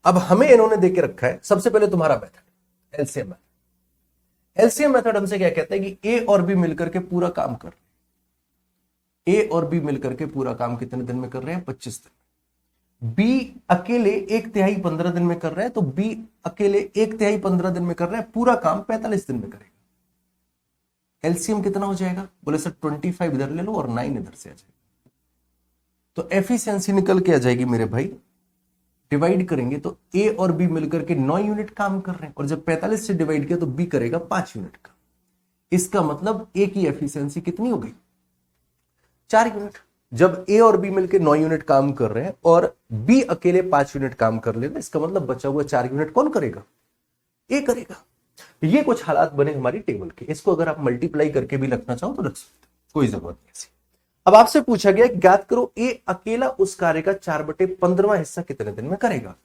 अब हमें इन्होंने देके रखा है सबसे पहले तुम्हारा method LCM method. LCM method हमसे क्या कहता है कि ए और बी मिलकर के पूरा काम कर, ए और बी मिलकर के पूरा काम कितने दिन में कर रहे हैं? 25 दिन। बी अकेले 1/3 15 दिन में कर रहे हैं, तो बी अकेले 1/3 15 दिन में कर रहे हैं, पूरा काम 45 दिन में करेगा। एलसीएम कितना हो जाएगा? बोले सर 25 इधर ले लो और 9 इधर से आ जाएगा, तो एफिशिएंसी निकल के आ जाएगी मेरे भाई। डिवाइड करेंगे तो ए और बी मिलकर के 9 यूनिट काम कर रहे हैं, और जब 45 से डिवाइड किया तो बी करेगा 5 यूनिट का। इसका मतलब ए की एफिशिएंसी कितनी हो गई? 4 यूनिट। जब ए और बी मिलकर 9 यूनिट काम कर रहे हैं और बी अकेले 5 यूनिट काम कर लेगा, इसका मतलब बचा हुआ 4 यूनिट कौन करेगा? ए करेगा। ये कुछ हालात बने हमारी टेबल के, इसको अगर आप मल्टीप्लाई करके भी रखना चाहो तो रख सकते, कोई जरूरत नहीं ऐसी। अब आपसे पूछा गया ज्ञात करो ए अकेला उस कार्य का 4/15वां हिस्सा कितने दिन में करेगा।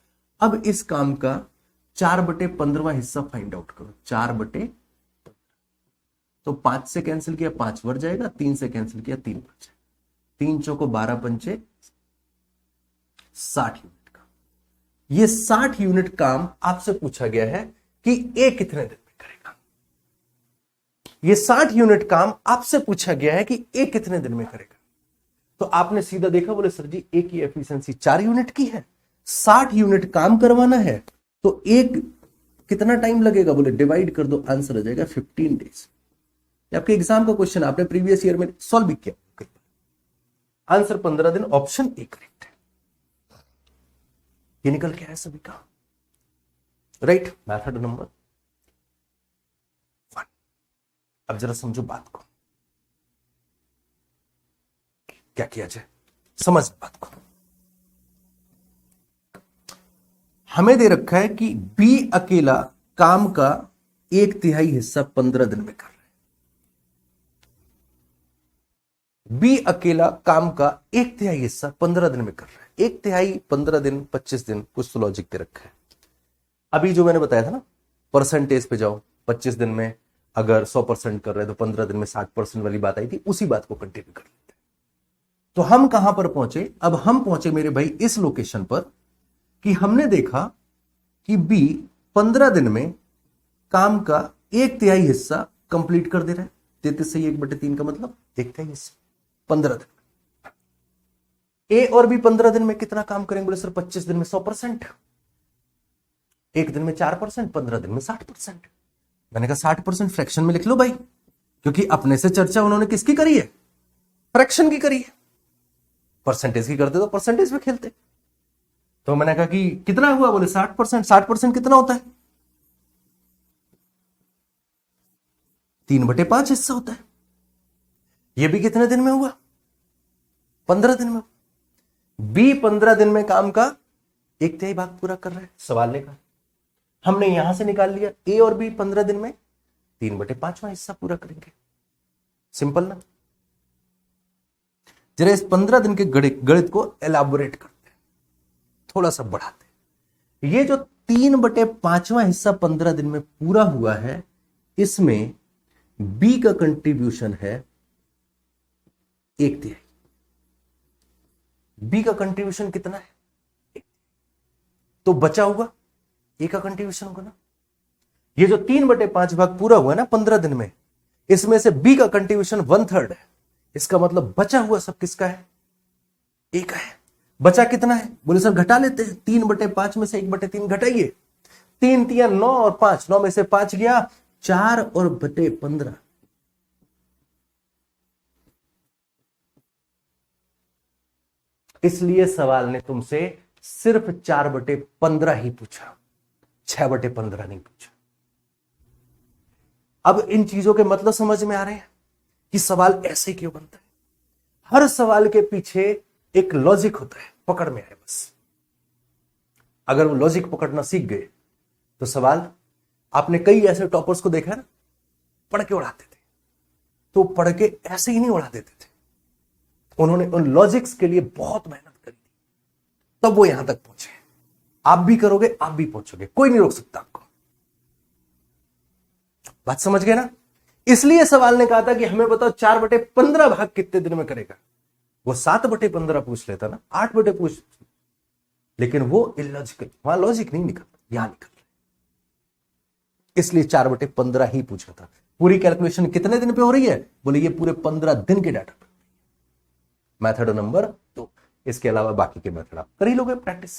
अब इस काम का 4/15वां हिस्सा फाइंड आउट करो। 4/, तो 5 से कैंसिल किया 5 बढ़ जाएगा, 3 से कैंसिल किया 3 बढ़ जाएगा, 3 चौको 12 पंचे 60 यूनिट का। ये 60 यूनिट काम आपसे पूछा गया है कि ए कितने दिन में करेगा। ये 60 यूनिट काम आपसे पूछा गया है कि ए कितने दिन में करेगा। तो आपने सीधा देखा, बोले सर जी ए की एफिशिएंसी 4 यूनिट की है, 60 यूनिट काम करवाना है, तो एक कितना टाइम लगेगा? बोले डिवाइड कर दो, आंसर आ जाएगा 15 डेज। आपके एग्जाम का क्वेश्चन आपने प्रीवियस ईयर में सॉल्व भी किया, आंसर 15 दिन, ऑप्शन ए करेक्ट है। ये निकल के आया सभी का, राइट। Method number 1। अब जरा समझो बात को, क्या किया जाए, समझ बात को। हमें दे रखा है कि बी अकेला काम का 1/3 हिस्सा 15 दिन में कर रहा है। बी अकेला काम का 1/3 हिस्सा 15 दिन में कर रहा है। 1/3 15 दिन 25 दिन, कुछ तो लॉजिक दे रखा है। अभी जो मैंने बताया था ना, परसेंटेज पे जाओ, 25 दिन में अगर 100% कर रहे हैं तो 15 दिन में 60% वाली बात आई थी, उसी बात को कंटिन्यू कर लेते हैं। तो हम कहां पर पहुंचे? अब हम पहुंचे मेरे भाई इस लोकेशन पर कि हमने देखा कि बी 15 दिन में काम का 1/3 हिस्सा कंप्लीट कर दे रहा है। 33 से 1/3 का मतलब 1/3 हिस्सा 15 दिन। ए और बी 15 दिन में कितना काम करेंगे? बोले सर 25 दिन में 100%, एक दिन में 4%, 15 दिन में 60%। मैंने कहा 60% फ्रैक्शन में लिख लो भाई, क्योंकि अपने से चर्चा उन्होंने किसकी करी है? फ्रैक्शन की करी है। परसेंटेज की करते तो परसेंटेज में खेलते। तो मैंने कहा कि कितना हुआ? बोले 60%। 60% कितना होता है? 3/5 हिस्सा होता है। ये भी कितने दिन में हुआ? 15 दिन में। बी 15 दिन में काम का 1/3 भाग पूरा कर रहे हैं। सवाल ने कहा, हमने यहां से निकाल लिया ए और बी 15 दिन में 3/5वां हिस्सा पूरा करेंगे। सिंपल ना। जरा इस 15 दिन के गणित को एलाबोरेट करते हैं, थोड़ा सा बढ़ाते हैं। ये जो 3/5वां हिस्सा 15 दिन में पूरा हुआ है, इसमें बी का कंट्रीब्यूशन है 1/3। बी का कंट्रीब्यूशन कितना है? तो बचा हुआ ए का कंट्रीब्यूशन होगा ना। ये जो 3/5 भाग पूरा हुआ है ना 15 दिन में, इसमें से बी का कंट्रीब्यूशन 1/3 है। इसका मतलब बचा हुआ सब किसका है? ए का है। बचा कितना है? बोले सर घटा लेते हैं, 3/5 में से 1/3 घटाइए। 3 3 9 और 5, 9 में से 5 गया, 4 और बटे 15। इसलिए सवाल ने तुमसे सिर्फ 4/15 ही पूछा, 6/15 नहीं पूछा। अब इन चीजों के मतलब समझ में आ रहे हैं कि सवाल ऐसे क्यों बनता है। हर सवाल के पीछे एक लॉजिक होता है, पकड़ में आए बस। अगर वो लॉजिक पकड़ना सीख गए तो सवाल, आपने कई ऐसे टॉपर्स को देखा है ना, पढ़ के उड़ाते थे, तो पढ़ के ऐसे ही नहीं उड़ा देते थे, उन्होंने उन लॉजिक्स के लिए बहुत मेहनत करी थी, तब वो यहां तक पहुंचे। आप भी करोगे, आप भी पहुंचोगे, कोई नहीं रोक सकता आपको। बात समझ गए ना। इसलिए सवाल ने कहा था कि हमें बताओ 4/15 भाग कितने दिन में करेगा। वो 7/15 पूछ लेता ना, 8 पूछ, लेकिन वो इलॉजिकल, वहां लॉजिक नहीं निकल, यहां निकल, इसलिए 4/15 ही पूछा था। पूरी कैलकुलेशन कितने दिन पे हो रही है? बोले ये पूरे 15 दिन के डाटा पे। Method number 2। इसके अलावा बाकी के मेथड आप कर ही लोगे प्रैक्टिस।